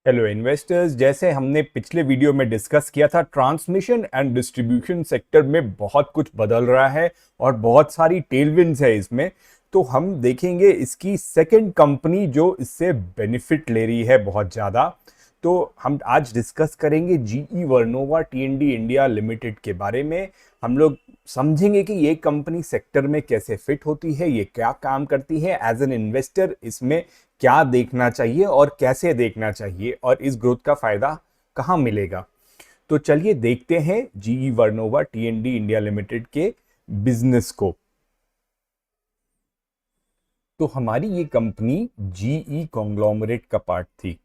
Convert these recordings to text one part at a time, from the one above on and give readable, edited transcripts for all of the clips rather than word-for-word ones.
Hello investors, जैसे हमने पिछले वीडियो में डिस्कस किया था, ट्रांसमिशन एंड डिस्ट्रीब्यूशन सेक्टर में बहुत कुछ बदल रहा है और बहुत सारी टेलविंड्स है इसमें। तो हम देखेंगे इसकी सेकंड कंपनी जो इससे बेनिफिट ले रही है बहुत ज़्यादा। तो हम आज डिस्कस करेंगे GE Vernova TND India limited के बारे में। हम लोग समझेंगे कि ये कंपनी सेक्टर में कैसे फिट होती है, ये क्या काम करती है, एज एन इन्वेस्टर इसमें क्या देखना चाहिए और कैसे देखना चाहिए, और इस ग्रोथ का फायदा कहाँ मिलेगा। तो चलिए देखते हैं GE Vernova TND India limited के बिजनेस को। तो हमारी ये कंपनी जीई कॉन्ग्लोमरेट का पार्ट थी।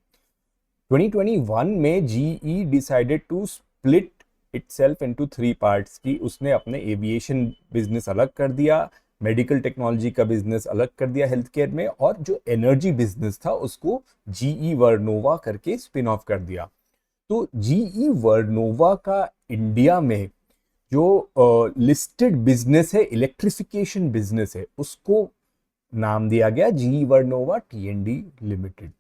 2021 में GE decided to split itself into 3 parts की उसने अपने एविएशन बिजनेस अलग कर दिया, मेडिकल टेक्नोलॉजी का बिजनेस अलग कर दिया हेल्थ केयर में, और जो एनर्जी बिजनेस था उसको जीई वर्नोवा करके स्पिन ऑफ कर दिया। तो जीई वर्नोवा का इंडिया में जो लिस्टेड बिजनेस है, इलेक्ट्रिफिकेशन बिजनेस है, उसको नाम दिया गया जीई वर्नोवा टीएनडी लिमिटेड।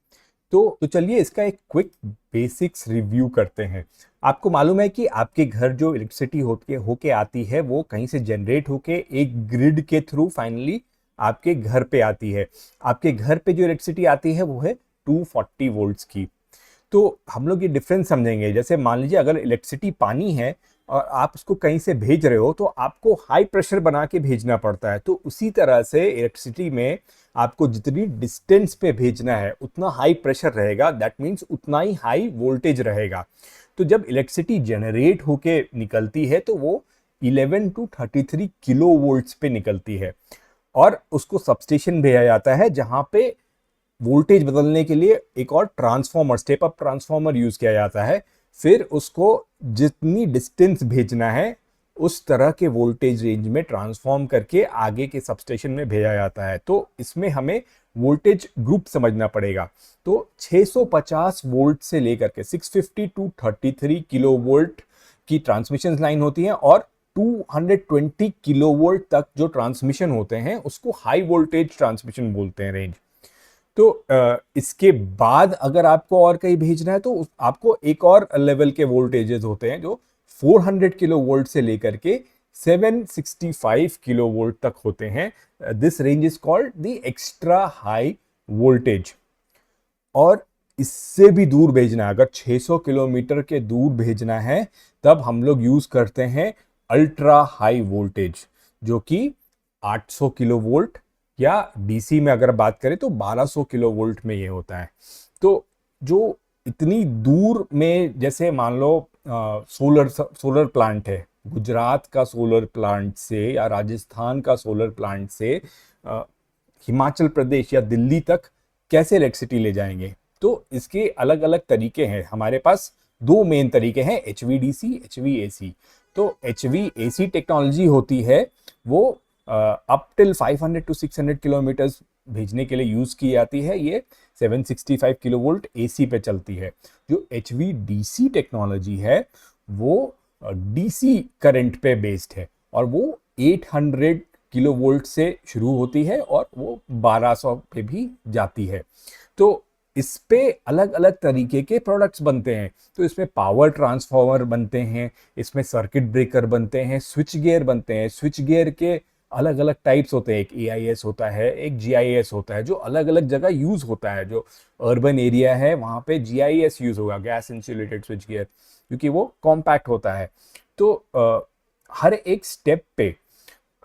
तो चलिए इसका एक क्विक बेसिक्स रिव्यू करते हैं। आपको मालूम है कि आपके घर जो इलेक्ट्रिसिटी होके आती है वो कहीं से जनरेट होके एक ग्रिड के थ्रू फाइनली आपके घर पे आती है। आपके घर पे जो इलेक्ट्रिसिटी आती है वो है 240 वोल्ट्स की। तो हम लोग ये डिफरेंस समझेंगे। जैसे मान लीजिए अगर इलेक्ट्रिसिटी पानी है और आप उसको कहीं से भेज रहे हो तो आपको हाई प्रेशर बना के भेजना पड़ता है। तो उसी तरह से इलेक्ट्रिसिटी में आपको जितनी डिस्टेंस पे भेजना है उतना हाई प्रेशर रहेगा, दैट मीन्स उतना ही हाई वोल्टेज रहेगा। तो जब इलेक्ट्रिसिटी जनरेट होके निकलती है तो वो 11 टू 33 किलो वोल्ट्स पे निकलती है और उसको सबस्टेशन भेजा जाता है, जहां पे वोल्टेज बदलने के लिए एक और transformer, step up transformer use किया जाता है। फिर उसको जितनी डिस्टेंस भेजना है उस तरह के वोल्टेज रेंज में ट्रांसफॉर्म करके आगे के सबस्टेशन में भेजा जाता है। तो इसमें हमें वोल्टेज ग्रुप समझना पड़ेगा। तो 650 वोल्ट से लेकर के 650 टू 33 किलो वोल्ट की ट्रांसमिशन लाइन होती है, और 220 किलो वोल्ट तक जो ट्रांसमिशन होते हैं उसको हाई वोल्टेज ट्रांसमिशन बोलते हैं, रेंज। तो इसके बाद अगर आपको और कहीं भेजना है तो आपको एक और लेवल के वोल्टेजेस होते हैं जो 400 किलो वोल्ट से लेकर के 765 किलो वोल्ट तक होते हैं। This range is called the extra high voltage. और इससे भी दूर भेजना है, अगर 600 किलोमीटर के दूर भेजना है, तब हम लोग यूज करते हैं अल्ट्रा हाई वोल्टेज, जो कि 800 किलो वोल्ट, या डीसी में अगर बात करें तो 1200 किलो वोल्ट में ये होता है। तो जो इतनी दूर में, जैसे मान लो सोलर प्लांट है, गुजरात का सोलर प्लांट से या राजस्थान का सोलर प्लांट से अ, हिमाचल प्रदेश या दिल्ली तक कैसे इलेक्ट्रिसिटी ले जाएंगे। तो इसके अलग अलग तरीके हैं। हमारे पास दो मेन तरीके हैं, एचवीडीसी, एचवीएसी। तो एचवीएसी टेक्नोलॉजी होती है वो अप टिल 500 टू 600 किलोमीटर भेजने के लिए यूज की जाती है। ये 765 किलो वोल्ट एसी पे चलती है। जो एचवीडीसी टेक्नोलॉजी है वो डीसी करंट पे बेस्ड है, और वो 800 किलो वोल्ट से शुरू होती है और वो 1200 पे भी जाती है। तो इस पे अलग अलग तरीके के प्रोडक्ट्स बनते हैं। तो इसमें पावर ट्रांसफॉर्मर बनते हैं, इसमें सर्किट ब्रेकर बनते हैं, स्विच गियर बनते हैं। स्विच गियर के अलग अलग टाइप्स होते हैं, एक एआईएस होता है, एक जीआईएस होता है, जो अलग अलग जगह यूज होता है। जो अर्बन एरिया है वहां पे जीआईएस यूज होगा, गैस इंसुलेटेड स्विच गियर, क्योंकि वो कॉम्पैक्ट होता है। तो हर एक स्टेप पे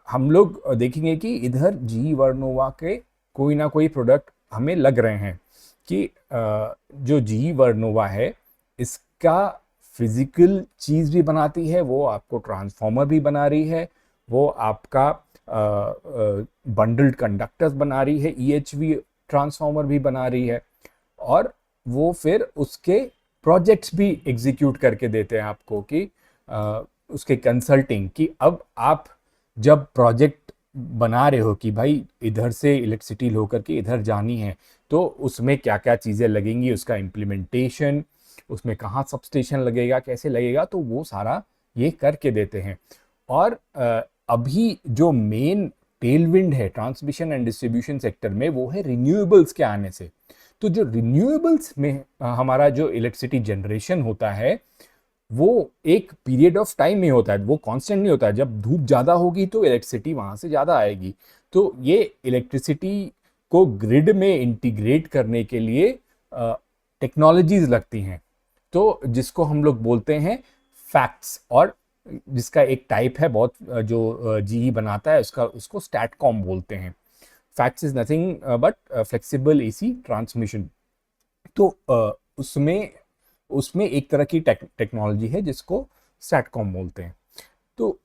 हम लोग देखेंगे कि इधर जी वर्नोवा के कोई ना कोई प्रोडक्ट हमें लग रहे हैं कि जो जी वर्नोवा है इसका फिजिकल चीज भी बनाती है, वो आपको ट्रांसफॉर्मर भी बना रही है, वो आपका बंडल्ड कंडक्टर्स बना रही है, ईएचवी ट्रांसफॉर्मर भी बना रही है, और वो फिर उसके प्रोजेक्ट्स भी एग्जीक्यूट करके देते हैं आपको कि उसके कंसल्टिंग कि अब आप जब प्रोजेक्ट बना रहे हो कि भाई इधर से इलेक्ट्रिसिटी होकर के इधर जानी है, तो उसमें क्या क्या चीज़ें लगेंगी, उसका इम्प्लीमेंटेशन, उसमें कहाँ सबस्टेशन लगेगा, कैसे लगेगा, तो वो सारा ये करके देते हैं। और अभी जो मेन टेलविंड है ट्रांसमिशन एंड डिस्ट्रीब्यूशन सेक्टर में वो है रिन्यूएबल्स के आने से। तो जो रिन्यूएबल्स में हमारा जो इलेक्ट्रिसिटी जनरेशन होता है वो एक पीरियड ऑफ टाइम में होता है, वो कांस्टेंट नहीं होता है। जब धूप ज़्यादा होगी तो इलेक्ट्रिसिटी वहाँ से ज़्यादा आएगी। तो ये इलेक्ट्रिसिटी को ग्रिड में इंटीग्रेट करने के लिए टेक्नोलॉजीज लगती हैं, तो जिसको हम लोग बोलते हैं फैक्ट्स, और जिसका एक टाइप है बहुत जो जीई बनाता है उसका, उसको स्टैटकॉम बोलते हैं। Facts is nothing but flexible AC transmission. तो उसमें उसमें एक तरह की टेक्नोलॉजी है जिसको स्टैटकॉम बोलते हैं। तो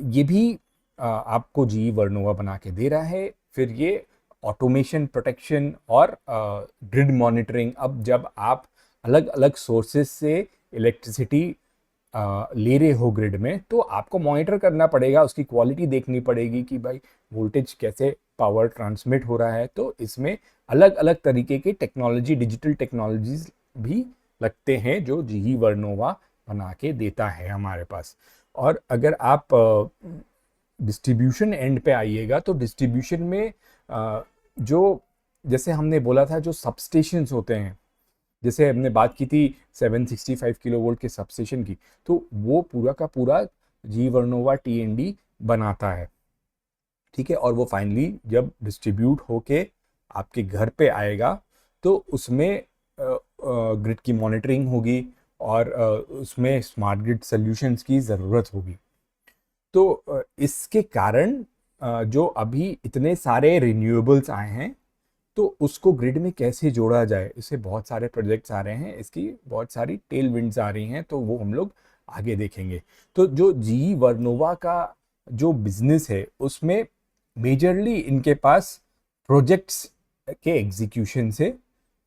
ये भी आपको जीई वर्नोवा बना के दे रहा है। फिर ये ऑटोमेशन, प्रोटेक्शन और ग्रिड मॉनिटरिंग। अब जब आप अलग अलग सोर्सेस से इलेक्ट्रिसिटी ले रहे हो ग्रिड में, तो आपको मॉनिटर करना पड़ेगा, उसकी क्वालिटी देखनी पड़ेगी कि भाई वोल्टेज कैसे पावर ट्रांसमिट हो रहा है। तो इसमें अलग अलग तरीके की टेक्नोलॉजी, डिजिटल टेक्नोलॉजीज भी लगते हैं जो जीई वर्नोवा बना के देता है हमारे पास। और अगर आप डिस्ट्रीब्यूशन एंड पे आइएगा तो डिस्ट्रीब्यूशन में जो, जैसे हमने बोला था, जो सबस्टेशंस होते हैं, जैसे हमने बात की थी 765 किलो वोल्ट के सबस्टेशन की, तो वो पूरा का पूरा जी वर्नोवा टीएनडी बनाता है। ठीक है, और वो फाइनली जब डिस्ट्रीब्यूट होके आपके घर पे आएगा तो उसमें ग्रिड की मॉनिटरिंग होगी और उसमें स्मार्ट ग्रिड सॉल्यूशंस की ज़रूरत होगी। तो इसके कारण जो अभी इतने सारे रिन्यूएबल्स आए हैं, तो उसको ग्रिड में कैसे जोड़ा जाए, इससे बहुत सारे प्रोजेक्ट्स आ रहे हैं, इसकी बहुत सारी टेल विंड्स आ रही हैं, तो वो हम लोग आगे देखेंगे। तो जो जीई वर्नोवा का जो बिजनेस है उसमें मेजरली इनके पास प्रोजेक्ट्स के एग्जीक्यूशन से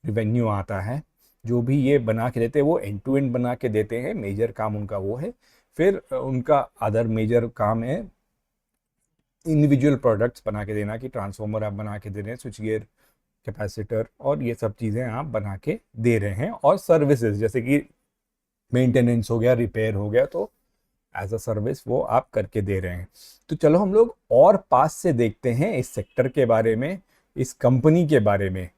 रिवेन्यू आता है। जो भी ये बना के देते हैं वो एंड टू एंड बना के देते हैं, मेजर काम उनका वो है। फिर उनका अदर मेजर काम है इंडिविजुअल प्रोडक्ट्स बना के देना, कि ट्रांसफॉर्मर आप बना के दे रहे हैं, स्विच गियर, कैपेसिटर और ये सब चीज़ें आप बना के दे रहे हैं। और सर्विसेज जैसे कि मेंटेनेंस हो गया, रिपेयर हो गया, तो एज अ सर्विस वो आप करके दे रहे हैं। तो चलो हम लोग और पास से देखते हैं इस सेक्टर के बारे में, इस कंपनी के बारे में,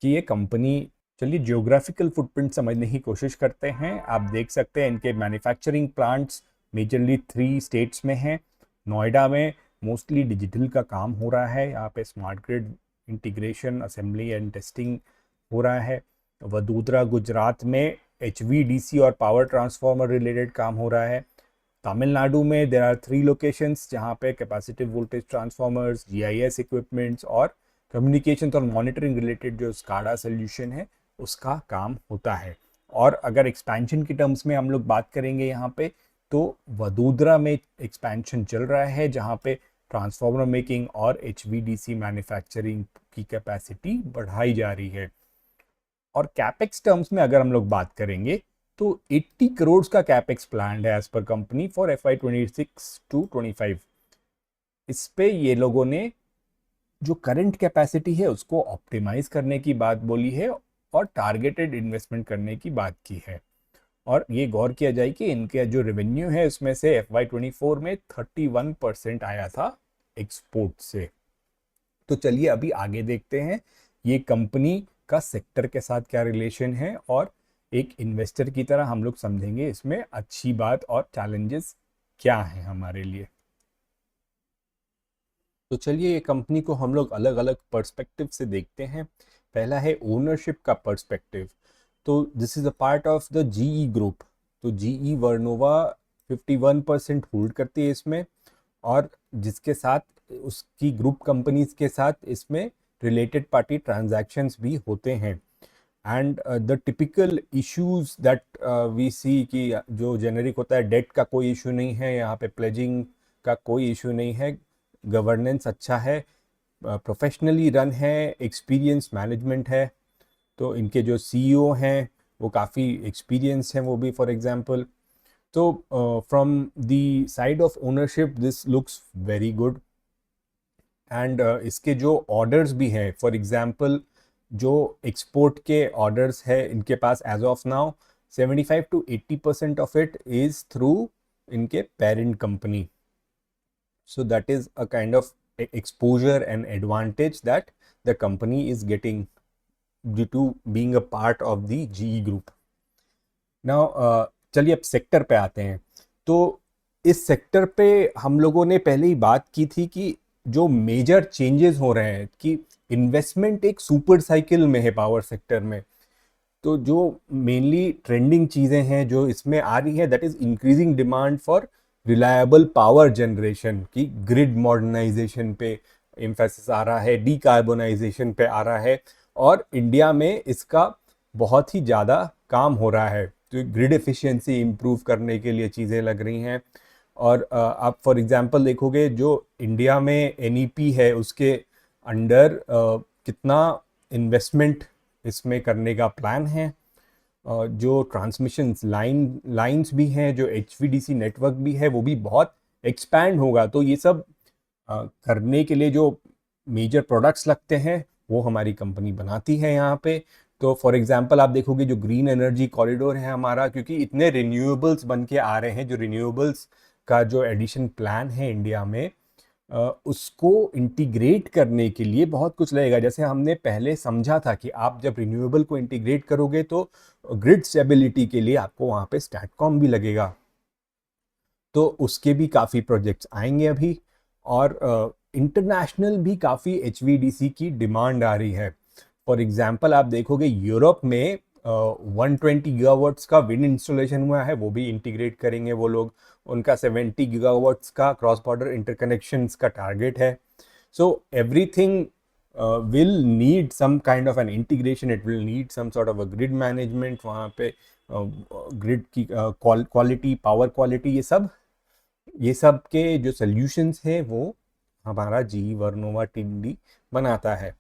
कि ये कंपनी, चलिए जियोग्राफिकल फुटप्रिंट समझने की कोशिश करते हैं। आप देख सकते हैं इनके मैन्युफैक्चरिंग प्लांट्स मेजरली 3 स्टेट्स में हैं। नोएडा में मोस्टली डिजिटल का काम हो रहा है, यहाँ पे smart grid integration, assembly and testing हो रहा है। वडोदरा गुजरात में HVDC और पावर ट्रांसफार्मर रिलेटेड काम हो रहा है। तमिलनाडु में देर आर 3 लोकेशंस जहाँ पे capacitive voltage transformers, GIS equipments और कम्युनिकेशन और मॉनिटरिंग रिलेटेड जो स्काडा सोल्यूशन है उसका काम होता है। और अगर एक्सपेंशन की टर्म्स में हम लोग बात करेंगे यहाँ पे, तो वडोदरा में एक्सपेंशन चल रहा है जहाँ पे ट्रांसफार्मर मेकिंग और HVDC मैन्युफैक्चरिंग की कैपेसिटी बढ़ाई जा रही है। और कैपेक्स टर्म्स में अगर हम लोग बात करेंगे तो 80 करोड़ का कैपेक्स प्लान है as per company for FY26 to 25। इस पे ये लोगों ने जो करंट कैपेसिटी है उसको ऑप्टिमाइज करने की बात बोली है और टारगेटेड इन्वेस्टमेंट करने की बात की है। और ये गौर किया जाए कि इनके जो रेवेन्यू है उसमें से FY24 में 31% आया था एक्सपोर्ट से। तो चलिए अभी आगे देखते हैं ये कंपनी का सेक्टर के साथ क्या रिलेशन है, और एक इन्वेस्टर की तरह हम लोग समझेंगे इसमें अच्छी बात और चैलेंजेस क्या हैं हमारे लिए। तो चलिए ये कंपनी को हम लोग अलग अलग पर्सपेक्टिव से देखते हैं। पहला है ओनरशिप का पर्सपेक्टिव। तो this is a part of the GE group. तो जीई वर्नोवा 51% होल्ड करती है इसमें, और जिसके साथ उसकी ग्रुप कंपनीज के साथ इसमें रिलेटेड पार्टी ट्रांजैक्शंस भी होते हैं। And the typical issues that we see, कि जो जेनेरिक होता है, डेट का कोई इशू नहीं है यहाँ पे, प्लेजिंग का कोई इशू नहीं है, गवर्नेंस अच्छा है, प्रोफेशनली रन है, एक्सपीरियंस मैनेजमेंट है। तो इनके जो CEO हैं वो काफ़ी एक्सपीरियंस हैं वो भी, फॉर एग्जांपल। तो from the side of ownership this looks very good. And इसके जो ऑर्डर्स भी हैं, फॉर एग्जांपल जो एक्सपोर्ट के ऑर्डर्स है इनके पास as of now, 75 to 80% of it is through इनके parent company. So that is a kind of exposure and advantage that the company is getting due to being a part of the GE group. Now चलिए अब sector पे आते हैं। तो इस sector पे हम लोगों ने पहले ही बात की थी कि जो मेजर चेंजेस हो रहे हैं कि इन्वेस्टमेंट एक सुपर साइकिल में है पावर सेक्टर में। तो जो मेनली ट्रेंडिंग चीज़ें हैं जो इसमें आ रही है, that is increasing demand for reliable power generation की, ग्रिड मॉडर्नाइजेशन पे एम्फेसिस आ रहा है, डीकार्बोनाइजेशन पे आ रहा है, और इंडिया में इसका बहुत ही ज़्यादा काम हो रहा है। तो ग्रिड एफिशिएंसी इंप्रूव करने के लिए चीज़ें लग रही हैं। और आप फॉर एग्जांपल देखोगे जो इंडिया में एनईपी है उसके अंडर कितना इन्वेस्टमेंट इसमें करने का प्लान है। जो ट्रांसमिशन लाइंस भी हैं, जो एचवीडीसी नेटवर्क भी है, वो भी बहुत एक्सपैंड होगा। तो ये सब करने के लिए जो मेजर प्रोडक्ट्स लगते हैं वो हमारी कंपनी बनाती है यहाँ पे। तो फॉर एग्जांपल आप देखोगे जो ग्रीन एनर्जी कॉरिडोर है हमारा, क्योंकि इतने रिन्यूएबल्स बन के आ रहे हैं, जो रिन्यूएबल्स का जो एडिशन प्लान है इंडिया में, उसको इंटीग्रेट करने के लिए बहुत कुछ लगेगा। जैसे हमने पहले समझा था कि आप जब रिन्यूएबल को इंटीग्रेट करोगे तो ग्रिड स्टेबिलिटी के लिए आपको वहाँ पे स्टैटकॉम भी लगेगा। तो उसके भी काफ़ी प्रोजेक्ट्स आएंगे अभी। और इंटरनेशनल भी काफ़ी एचवीडीसी की डिमांड आ रही है। फॉर एग्जांपल आप देखोगे यूरोप में 120 गीगावाट्स का विंड इंस्टॉलेशन हुआ है, वो भी इंटीग्रेट करेंगे वो लोग। उनका 70 गीगावाट्स का क्रॉस बॉर्डर इंटरकनेक्शंस का टारगेट है। So everything will need some kind of an integration, it will need some sort of a grid management वहाँ पे, ग्रिड की क्वालिटी, पावर क्वालिटी, ये सब के जो सॉल्यूशंस हैं वो हमारा जी वर्नोवा टिंडी बनाता है।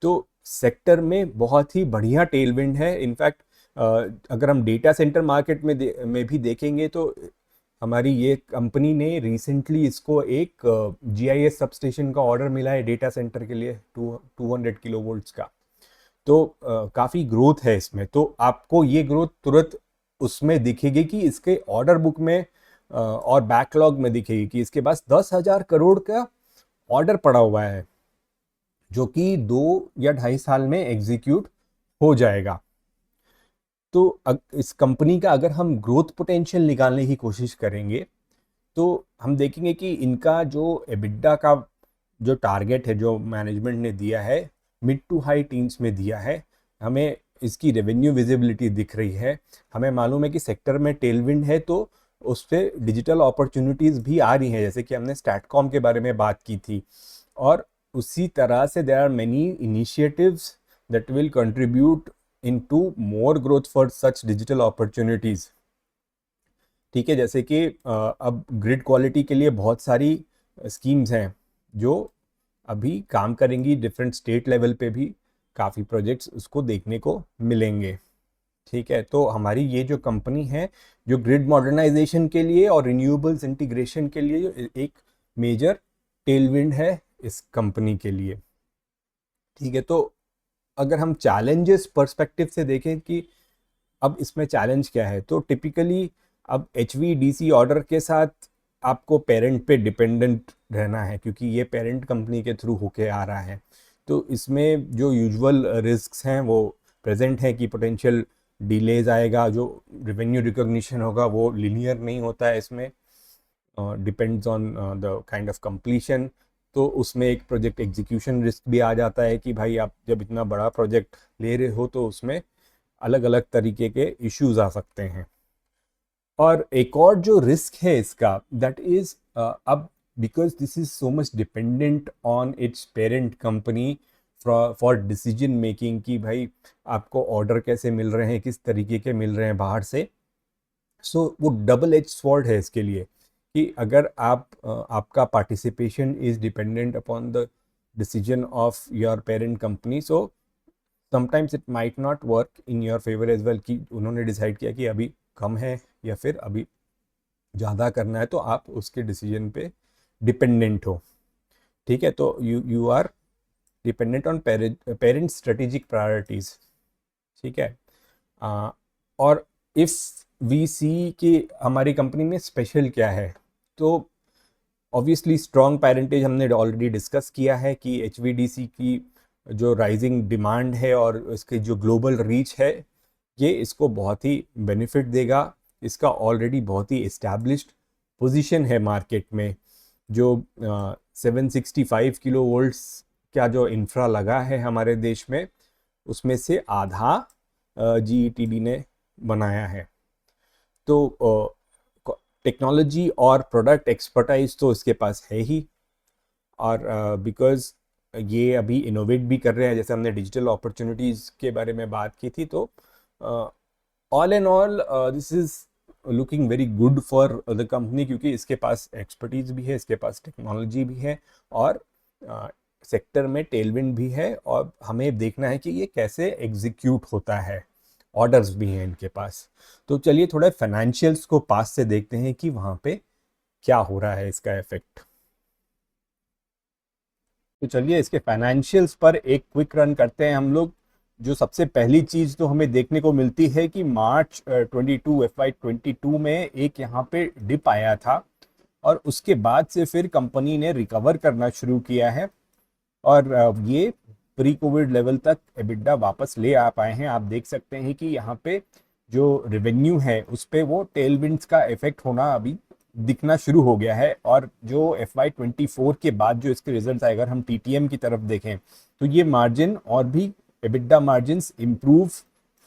तो सेक्टर में बहुत ही बढ़िया टेलविंड है। इनफैक्ट अगर हम डेटा सेंटर मार्केट में भी देखेंगे तो हमारी ये कंपनी ने रिसेंटली इसको एक जीआईएस सबस्टेशन का ऑर्डर मिला है डेटा सेंटर के लिए, 200 किलोवोल्ट्स का। तो काफ़ी ग्रोथ है इसमें। तो आपको ये ग्रोथ तुरंत उसमें दिखेगी कि इसके ऑर्डर बुक में और बैकलॉग में दिखेगी कि इसके पास 10,000 करोड़ का ऑर्डर पड़ा हुआ है, जो कि 2 या 2.5 साल में एग्जीक्यूट हो जाएगा। तो इस कंपनी का अगर हम ग्रोथ पोटेंशियल निकालने की कोशिश करेंगे तो हम देखेंगे कि इनका जो एबिडा का जो टारगेट है, जो मैनेजमेंट ने दिया है, मिड टू हाई टीन्स में दिया है। हमें इसकी रेवेन्यू विजिबिलिटी दिख रही है। हमें मालूम है कि सेक्टर में टेलविंड है, तो उस पर डिजिटल अपॉर्चुनिटीज़ भी आ रही हैं, जैसे कि हमने स्टैटकॉम के बारे में बात की थी। और उसी तरह से there are many initiatives that will contribute into more growth for such digital opportunities. ठीक है, जैसे कि अब ग्रिड क्वालिटी के लिए बहुत सारी स्कीम्स हैं जो अभी काम करेंगी। डिफरेंट स्टेट लेवल पे भी काफ़ी प्रोजेक्ट्स उसको देखने को मिलेंगे। ठीक है, तो हमारी ये जो कंपनी है, जो ग्रिड मॉडर्नाइजेशन के लिए और रिन्यूएबल्स इंटीग्रेशन के लिए एक मेजर टेलविंड है इस कंपनी के लिए। ठीक है, तो अगर हम चैलेंजेस पर्सपेक्टिव से देखें कि अब इसमें चैलेंज क्या है, तो टिपिकली अब एचवीडीसी ऑर्डर के साथ आपको पेरेंट पे डिपेंडेंट रहना है, क्योंकि ये पेरेंट कंपनी के थ्रू होके आ रहा है। तो इसमें जो यूजुअल रिस्क्स हैं वो प्रेजेंट है कि पोटेंशियल डिलेज आएगा, जो रेवेन्यू रिकॉग्निशन होगा वो लिनियर नहीं होता है इसमें, depends on the kind of completion. तो उसमें एक प्रोजेक्ट एग्जीक्यूशन रिस्क भी आ जाता है कि भाई आप जब इतना बड़ा प्रोजेक्ट ले रहे हो तो उसमें अलग अलग तरीके के इश्यूज आ सकते हैं। और एक और जो रिस्क है इसका, दैट इज अब because this is so much dependent on it's parent company for decision making, कि भाई आपको ऑर्डर कैसे मिल रहे हैं, किस तरीके के मिल रहे हैं बाहर से। सो वो डबल एज स्वॉर्ड है इसके लिए कि अगर आपका participation is dependent upon the decision of your parent company, so sometimes it might not work in your favour as well, कि उन्होंने डिसाइड किया कि अभी कम है या फिर अभी ज़्यादा करना है, तो आप उसके डिसीजन पे डिपेंडेंट हो। ठीक है, तो you are dependent on parent strategic priorities. ठीक है, और इफ़ वी सी कि हमारी कंपनी में स्पेशल क्या है, तो ऑब्वियसली स्ट्रॉन्ग पेरेंटेज हमने ऑलरेडी डिस्कस किया है कि एचवीडीसी की जो राइजिंग डिमांड है और इसकी जो ग्लोबल रीच है, ये इसको बहुत ही बेनिफिट देगा। इसका ऑलरेडी बहुत ही इस्टेब्लिश्ड पोजीशन है मार्केट में। जो 765 किलो वोल्ट्स का जो इंफ्रा लगा है हमारे देश में, उसमें से आधा GETD ने बनाया है। तो टेक्नोलॉजी और प्रोडक्ट एक्सपर्टाइज तो इसके पास है ही, और बिकॉज ये अभी इनोवेट भी कर रहे हैं, जैसे हमने डिजिटल अपॉर्चुनिटीज़ के बारे में बात की थी, तो all and all this is looking very good for the company, क्योंकि इसके पास एक्सपर्टीज भी है, इसके पास टेक्नोलॉजी भी है, और सेक्टर में टेलविंड भी है, और हमें देखना है कि ये कैसे एग्जीक्यूट होता है। ऑर्डर्स भी हैं इनके पास। तो चलिए थोड़ा फाइनेंशियल्स को पास से देखते हैं कि वहाँ पे क्या हो रहा है, इसका इफेक्ट। तो चलिए इसके फाइनेंशियल्स पर एक क्विक रन करते हैं हम लोग। जो सबसे पहली चीज तो हमें देखने को मिलती है कि मार्च 22 FY22 में एक यहाँ पे डिप आया था, और उसके बाद से फिर कंपनी ने रिकवर करना शुरू किया है, और ये प्री कोविड लेवल तक एबिडा वापस ले आ पाए हैं। आप देख सकते हैं कि यहाँ पे जो रेवेन्यू है उस पे वो टेलविंड्स का इफेक्ट होना अभी दिखना शुरू हो गया है। और जो FY24 के बाद जो इसके रिजल्ट आए, अगर हम TTM की तरफ देखें तो ये मार्जिन और भी एबिडा मार्जिन इम्प्रूव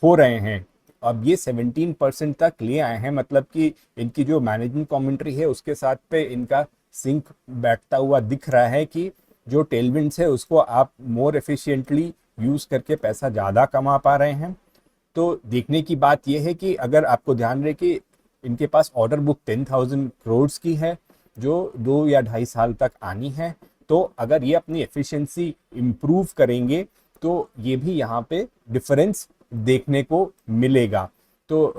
हो रहे हैं। अब ये 17% तक ले आए हैं, मतलब कि इनकी जो मैनेजमेंट कमेंट्री है उसके साथ पे इनका सिंक बैठता हुआ दिख रहा है कि जो टेलविंड्स है उसको आप मोर एफिशिएंटली यूज करके पैसा ज़्यादा कमा पा रहे हैं। तो देखने की बात यह है कि अगर आपको ध्यान रहे कि इनके पास ऑर्डर बुक 10,000 करोड़ की है, जो 2 या 2.5 साल तक आनी है। तो अगर ये अपनी एफिशिएंसी इम्प्रूव करेंगे तो ये भी यहाँ पे डिफरेंस देखने को मिलेगा। तो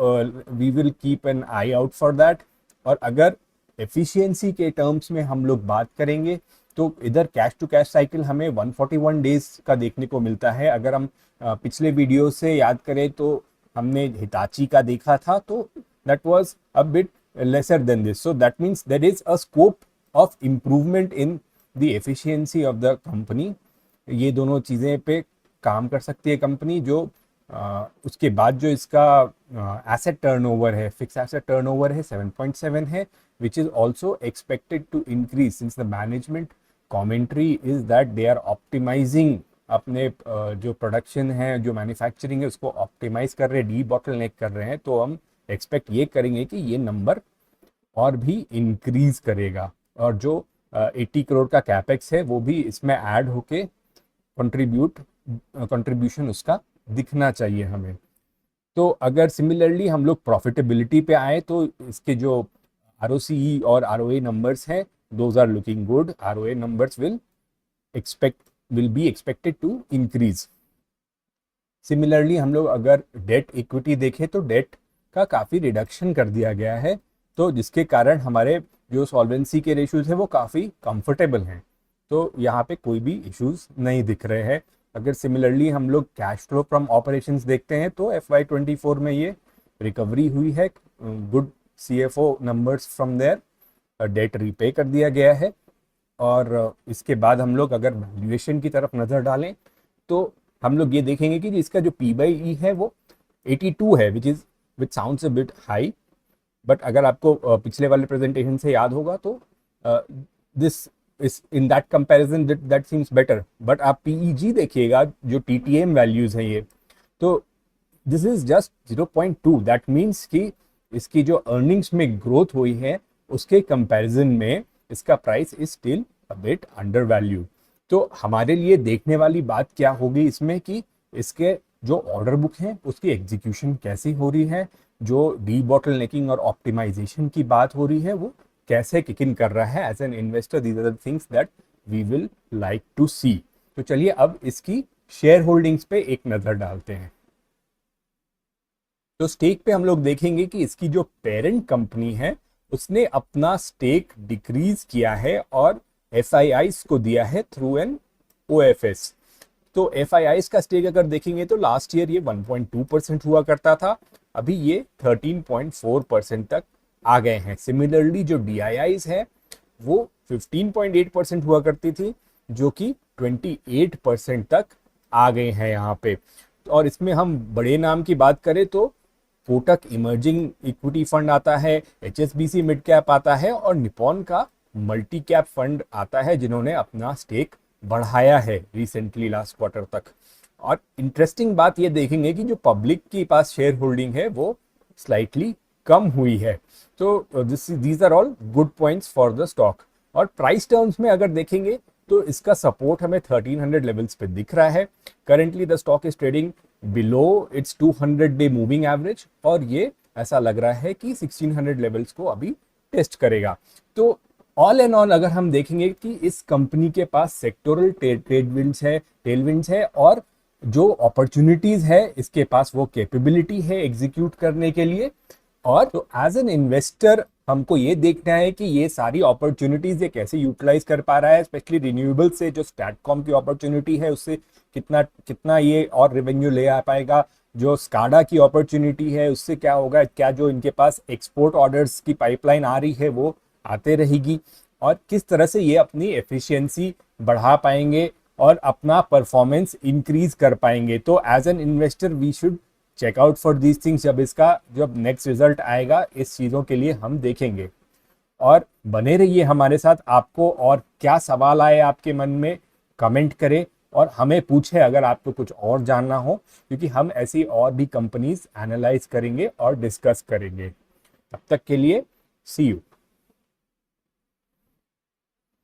we will keep an eye out for that. और अगर एफिशिएंसी के टर्म्स में हम लोग बात करेंगे तो इधर कैश टू कैश साइकिल हमें 141 डेज का देखने को मिलता है। अगर हम पिछले वीडियो से याद करें तो हमने हिताची का देखा था, तो that was a bit lesser than this. So that means there is a scope of improvement in the efficiency of the company. ये दोनों चीज़ें पे काम कर सकती है कंपनी। जो उसके बाद जो इसका एसेट टर्नओवर है, फिक्स एसेट टर्नओवर है 7.7 है, which is also expected to increase since the management commentary is that they are optimizing अपने जो प्रोडक्शन है, जो मैन्युफैक्चरिंग है, उसको ऑप्टिमाइज कर रहे हैं, डी बॉटलनेक कर रहे हैं। तो हम एक्सपेक्ट ये करेंगे कि ये नंबर और भी इंक्रीज करेगा, और जो 80 करोड़ का कैपेक्स है वो भी इसमें ऐड होके कंट्रीब्यूशन उसका दिखना चाहिए हमें। तो अगर सिमिलरली हम लोग प्रॉफिटेबिलिटी पे आए तो इसके जो ROCE और ROA नंबर्स हैं, those are looking good. ROA numbers will be expected to increase. Similarly हम लोग अगर डेट इक्विटी देखें तो डेट का काफ़ी रिडक्शन कर दिया गया है, तो जिसके कारण हमारे जो सॉल्वेंसी के रेशियोज है वो काफ़ी कंफर्टेबल हैं। तो यहाँ पे कोई भी इश्यूज नहीं दिख रहे हैं। अगर सिमिलरली हम लोग कैश फ्लो फ्रॉम ऑपरेशंस देखते हैं तो FY24 में ये रिकवरी हुई है, good CFO numbers from there, debt repay कर दिया गया है। और इसके बाद हम लोग अगर वैल्यूएशन की तरफ नज़र डालें तो हम लोग ये देखेंगे कि इसका जो P/E है वो 82 है, which sounds a bit high. But अगर आपको पिछले वाले प्रेजेंटेशन से याद होगा तो दिस इस in that comparison that seems better. But आप PEG देखिएगा, जो TTM वैल्यूज हैं ये, तो this is just 0.2। That means कि इसकी जो अर्निंग्स में ग्रोथ हुई है उसके कंपैरिजन में इसका price is still a bit under value. तो हमारे लिए देखने वाली बात क्या होगी इसमें कि इसके जो ऑर्डर बुक हैं उसकी एग्जीक्यूशन कैसी हो रही है, जो डी बॉटलनेकिंग और ऑप्टिमाइजेशन की बात हो रही है वो कैसे किक इन कर रहा है। As an investor these are the things that we will like to see. तो चलिए अब इसकी शेयर होल्डिंग्स पे एक नजर डालते हैं। तो स्टेक पे हम लोग देखेंगे कि इसकी जो पेरेंट कंपनी है उसने अपना स्टेक डिक्रीज किया है और FIIs को दिया है थ्रू एन OFS। तो FIIs का स्टेक अगर देखेंगे तो लास्ट ईयर ये 1.2% हुआ करता था, अभी ये 13.4% तक आ गए हैं। सिमिलरली जो DIIs है वो 15.8% हुआ करती थी, जो कि 28% तक आ गए हैं यहाँ पे। और इसमें हम बड़े नाम की बात करें तो कोटक इमर्जिंग इक्विटी फंड आता है, एचएसबीसी मिड कैप आता है और निपॉन का मल्टी कैप फंड आता है, जिन्होंने अपना स्टेक बढ़ाया है रिसेंटली लास्ट क्वार्टर तक। और इंटरेस्टिंग बात ये देखेंगे कि जो पब्लिक के पास शेयर होल्डिंग है वो स्लाइटली कम हुई है। तो these are all good points for the stock. और प्राइस टर्म्स में अगर देखेंगे तो इसका सपोर्ट हमें 1300 लेवल्स पे दिख रहा है। Currently the stock is trading below it's 200 day moving average, और ये ऐसा लग रहा है कि 1600 लेवल्स को अभी टेस्ट करेगा। तो ऑल एंड ऑल अगर हम देखेंगे कि इस कंपनी के पास सेक्टोरल टेलविंड्स है और जो अपॉर्चुनिटीज है इसके पास वो कैपेबिलिटी है एग्जीक्यूट करने के लिए। और तो एज एन इन्वेस्टर हमको ये देखना है कि ये सारी अपॉर्चुनिटीज ये कैसे यूटिलाइज कर पा रहा है, स्पेशली रिन्यूएबल से जो स्टैटकॉम की अपॉर्चुनिटी है उससे कितना कितना ये और रेवेन्यू ले आ पाएगा, जो स्काडा की अपॉर्चुनिटी है उससे क्या होगा, क्या जो इनके पास एक्सपोर्ट ऑर्डर्स की पाइपलाइन आ रही है वो आते रहेगी, और किस तरह से ये अपनी एफिशिएंसी बढ़ा पाएंगे और अपना परफॉर्मेंस इंक्रीज कर पाएंगे। तो as an investor we should check out for these things. जब नेक्स्ट रिजल्ट आएगा इस चीज़ों के लिए हम देखेंगे। और बने रहिए हमारे साथ। आपको और क्या सवाल आए आपके मन में कमेंट करें और हमें पूछे अगर आपको कुछ और जानना हो, क्योंकि हम ऐसी और भी कंपनीज एनालाइज करेंगे और डिस्कस करेंगे। तब तक के लिए सी यू।